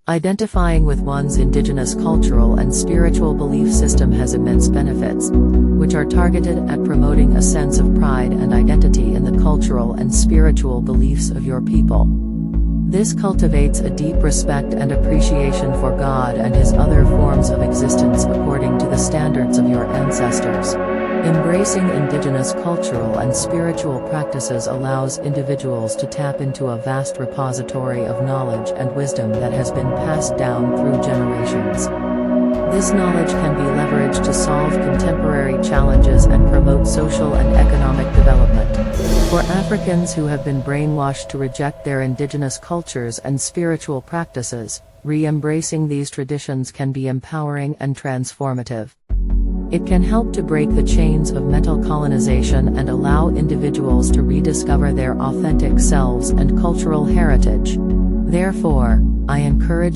Identifying with one's indigenous cultural and spiritual belief system has immense benefits, which are targeted at promoting a sense of pride and identity in the cultural and spiritual beliefs of your people. This cultivates a deep respect and appreciation for God and His other forms of existence according to the standards of your ancestors. Embracing indigenous cultural and spiritual practices allows individuals to tap into a vast repository of knowledge and wisdom that has been passed down through generations. This knowledge can be leveraged to solve contemporary challenges and promote social and economic development. For Africans who have been brainwashed to reject their indigenous cultures and spiritual practices, re-embracing these traditions can be empowering and transformative. It can help to break the chains of mental colonization and allow individuals to rediscover their authentic selves and cultural heritage. Therefore, I encourage